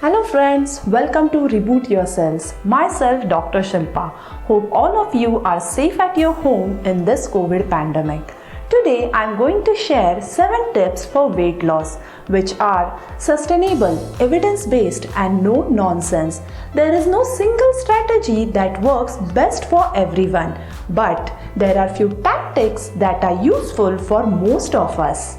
Hello friends, welcome to Reboot Yourselves. Myself Dr. Shilpa. Hope all of you are safe at your home in this COVID pandemic. Today I am going to share 7 tips for weight loss which are sustainable, evidence-based and no nonsense. There is no single strategy that works best for everyone, but there are few tactics that are useful for most of us.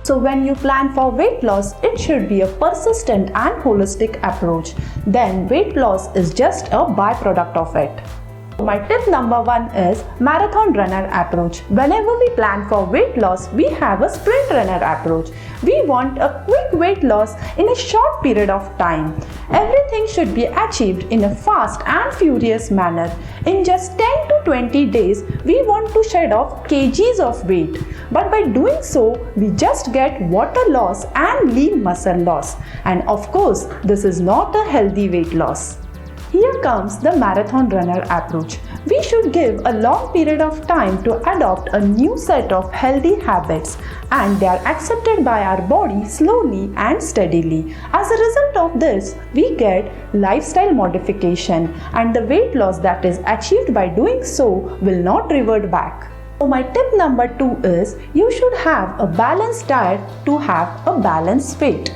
So when you plan for weight loss, it should be a persistent and holistic approach. Then weight loss is just a byproduct of it. My tip number 1 is marathon runner approach. Whenever we plan for weight loss, we have a sprint runner approach. We want a quick weight loss in a short period of time. Everything should be achieved in a fast and furious manner. In just 10 to 20 days, we want to shed off kgs of weight. But by doing so, we just get water loss and lean muscle loss. And of course, this is not a healthy weight loss. Here comes the marathon runner approach. We should give a long period of time to adopt a new set of healthy habits, and they are accepted by our body slowly and steadily. As a result of this, we get lifestyle modification, and the weight loss that is achieved by doing so will not revert back. So my tip number 2 is you should have a balanced diet to have a balanced weight.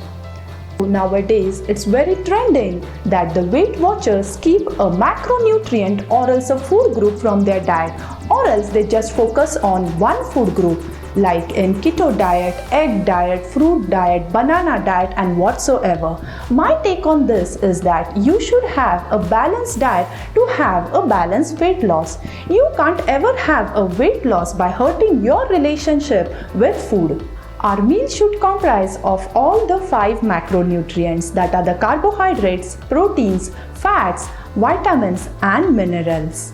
Nowadays, it's very trending that the Weight Watchers keep a macronutrient or else a food group from their diet, or else they just focus on one food group like in keto diet, egg diet, fruit diet, banana diet and whatsoever. My take on this is that you should have a balanced diet to have a balanced weight loss. You can't ever have a weight loss by hurting your relationship with food. Our meal should comprise of all the 5 macronutrients, that are the carbohydrates, proteins, fats, vitamins and minerals.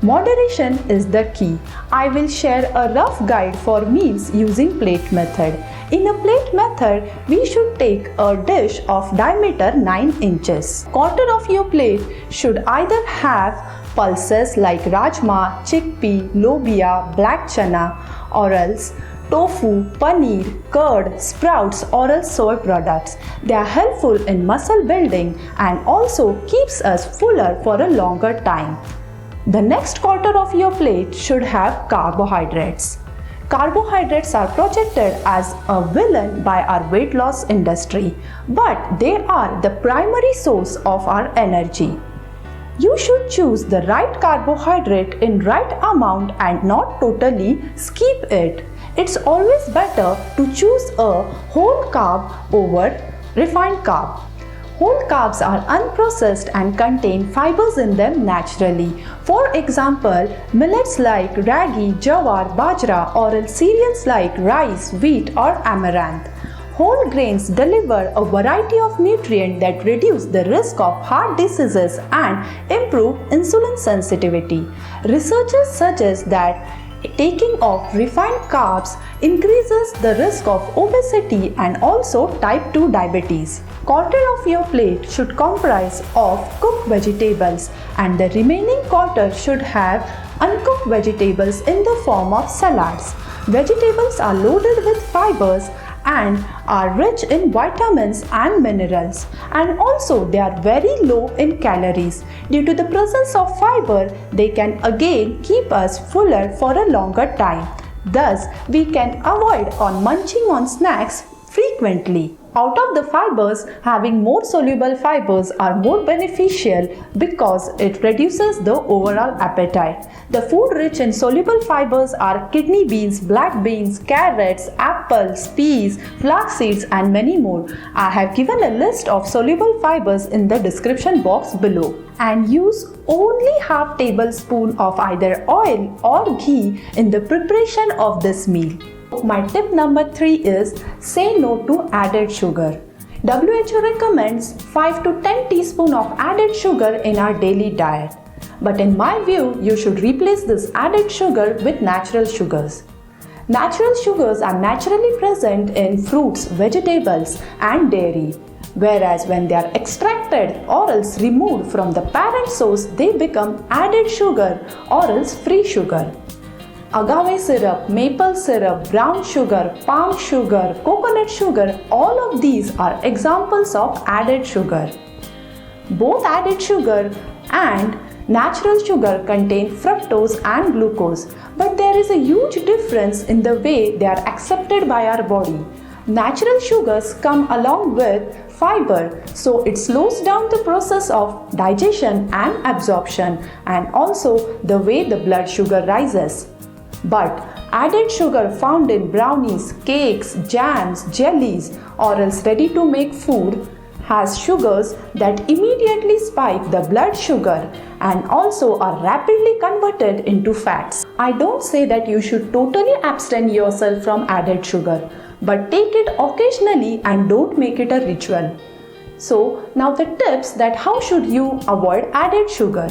Moderation is the key. I will share a rough guide for meals using plate method. In a plate method, we should take a dish of diameter 9 inches. Quarter of your plate should either have pulses like Rajma, chickpea, lobia, black chana, or else tofu, paneer, curd, sprouts or else soy products. They are helpful in muscle building and also keeps us fuller for a longer time. The next quarter of your plate should have carbohydrates. Carbohydrates are projected as a villain by our weight loss industry, but they are the primary source of our energy. You should choose the right carbohydrate in right amount and not totally skip it. It's always better to choose a whole carb over refined carb. Whole carbs are unprocessed and contain fibers in them naturally. For example, millets like ragi, jawar, bajra or cereals like rice, wheat or amaranth. Whole grains deliver a variety of nutrients that reduce the risk of heart diseases and improve insulin sensitivity. Researchers suggest that taking of refined carbs increases the risk of obesity and also type 2 diabetes. Quarter of your plate should comprise of cooked vegetables and the remaining quarter should have uncooked vegetables in the form of salads. Vegetables are loaded with fibers and are rich in vitamins and minerals, and also they are very low in calories. Due to the presence of fiber, they can again keep us fuller for a longer time. Thus, we can avoid on munching on snacks frequently. Out of the fibers, having more soluble fibers are more beneficial because it reduces the overall appetite. The food rich in soluble fibers are kidney beans, black beans, carrots, apples, peas, flax seeds and many more. I have given a list of soluble fibers in the description box below. And use only half tablespoon of either oil or ghee in the preparation of this meal. My tip number 3 is say no to added sugar. WHO recommends 5 to 10 teaspoons of added sugar in our daily diet. But in my view, you should replace this added sugar with natural sugars. Natural sugars are naturally present in fruits, vegetables and dairy. Whereas when they are extracted or else removed from the parent source, they become added sugar or else free sugar. Agave syrup, maple syrup, brown sugar, palm sugar, coconut sugar, all of these are examples of added sugar. Both added sugar and natural sugar contain fructose and glucose, but there is a huge difference in the way they are accepted by our body. Natural sugars come along with fiber, so it slows down the process of digestion and absorption, and also the way the blood sugar rises. But added sugar found in brownies, cakes, jams, jellies, or else ready-to-make food has sugars that immediately spike the blood sugar and also are rapidly converted into fats. I don't say that you should totally abstain yourself from added sugar, but take it occasionally and don't make it a ritual. So now the tips that how should you avoid added sugar.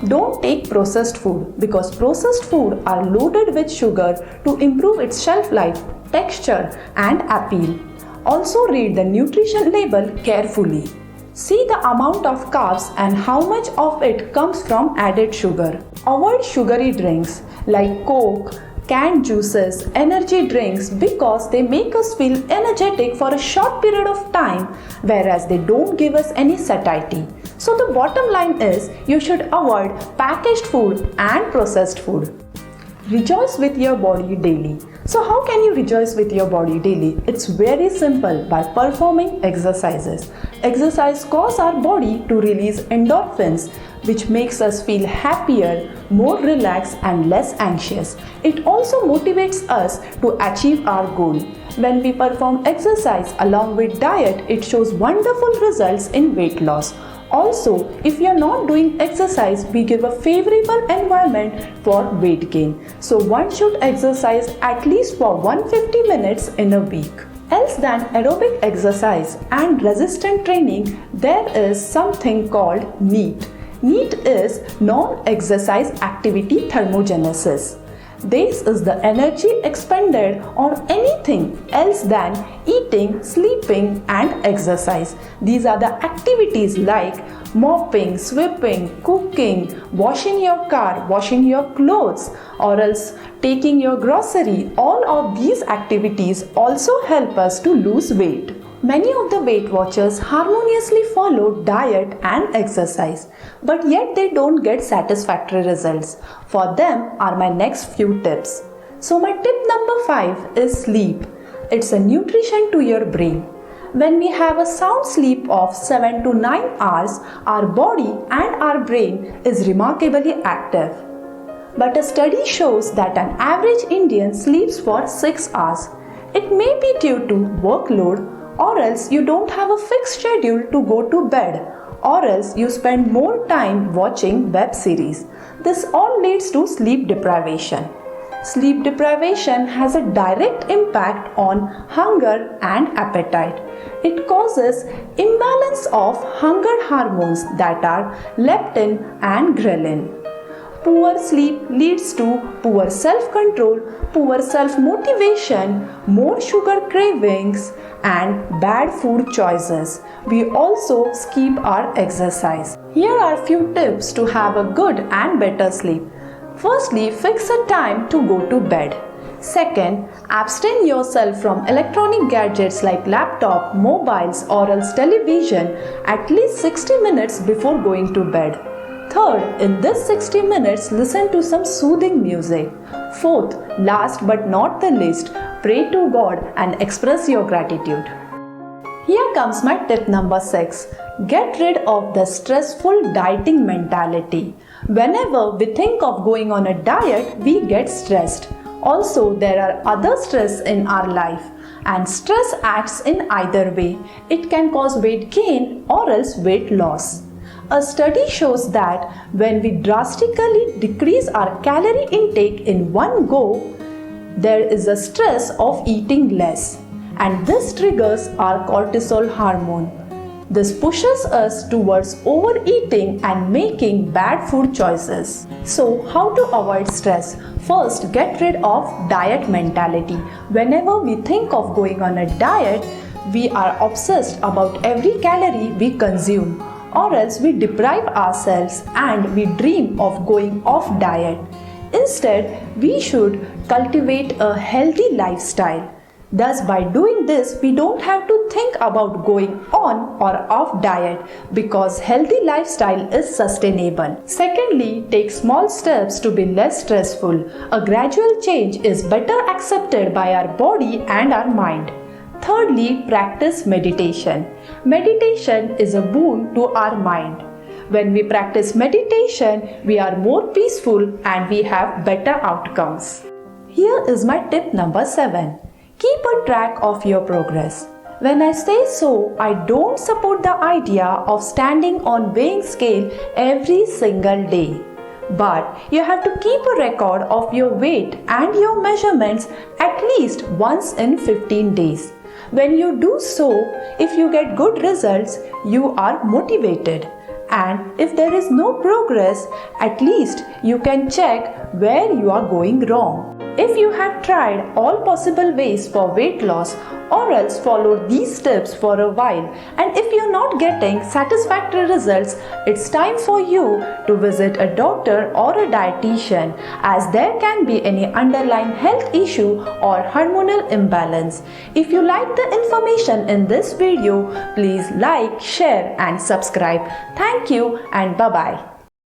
Don't take processed food because processed food are loaded with sugar to improve its shelf life, texture and appeal. Also read the nutrition label carefully. See the amount of carbs and how much of it comes from added sugar. Avoid sugary drinks like Coke, canned juices, energy drinks because they make us feel energetic for a short period of time, whereas they don't give us any satiety. So the bottom line is you should avoid packaged food and processed food. Rejoice with your body daily. So how can you rejoice with your body daily? It's very simple, by performing exercises. Exercise causes our body to release endorphins, which makes us feel happier, more relaxed and less anxious. It also motivates us to achieve our goal. When we perform exercise along with diet, it shows wonderful results in weight loss. Also, if you are not doing exercise, we give a favorable environment for weight gain. So one should exercise at least for 150 minutes in a week. Else than aerobic exercise and resistance training, there is something called NEAT. NEAT is non-exercise activity thermogenesis. This is the energy expended on anything else than eating, sleeping and exercise. These are the activities like mopping, sweeping, cooking, washing your car, washing your clothes or else taking your grocery. All of these activities also help us to lose weight. Many of the Weight Watchers harmoniously follow diet and exercise, but yet they don't get satisfactory results. For them are my next few tips. So my tip number 5 is sleep. It's a nutrition to your brain. When we have a sound sleep of 7 to 9 hours, our body and our brain is remarkably active. But a study shows that an average Indian sleeps for 6 hours. It may be due to workload, or else you don't have a fixed schedule to go to bed, or else you spend more time watching web series. This all leads to sleep deprivation. Sleep deprivation has a direct impact on hunger and appetite. It causes imbalance of hunger hormones that are leptin and ghrelin. Poor sleep leads to poor self-control, poor self-motivation, more sugar cravings, and bad food choices. We also skip our exercise. Here are few tips to have a good and better sleep. Firstly, fix a time to go to bed. Second, abstain yourself from electronic gadgets like laptop, mobiles or else television at least 60 minutes before going to bed. Third, in this 60 minutes, listen to some soothing music. Fourth, last but not the least, pray to God and express your gratitude. Here comes my tip number 6. Get rid of the stressful dieting mentality. Whenever we think of going on a diet, we get stressed. Also, there are other stress in our life, and stress acts in either way. It can cause weight gain or else weight loss. A study shows that when we drastically decrease our calorie intake in one go, there is a stress of eating less, and this triggers our cortisol hormone. This pushes us towards overeating and making bad food choices. So, how to avoid stress? First, get rid of diet mentality. Whenever we think of going on a diet, we are obsessed about every calorie we consume, or else we deprive ourselves and we dream of going off diet. Instead, we should cultivate a healthy lifestyle. Thus, by doing this, we don't have to think about going on or off diet because healthy lifestyle is sustainable. Secondly, take small steps to be less stressful. A gradual change is better accepted by our body and our mind. Thirdly, practice meditation. Meditation is a boon to our mind. When we practice meditation, we are more peaceful and we have better outcomes. Here is my tip number 7. Keep a track of your progress. When I say so, I don't support the idea of standing on weighing scale every single day. But you have to keep a record of your weight and your measurements at least once in 15 days. When you do so, if you get good results, you are motivated. And if there is no progress, at least you can check where you are going wrong. If you have tried all possible ways for weight loss or else followed these tips for a while, and if you're not getting satisfactory results, it's time for you to visit a doctor or a dietitian, as there can be any underlying health issue or hormonal imbalance. If you like the information in this video, please like, share and subscribe. Thank you and bye-bye.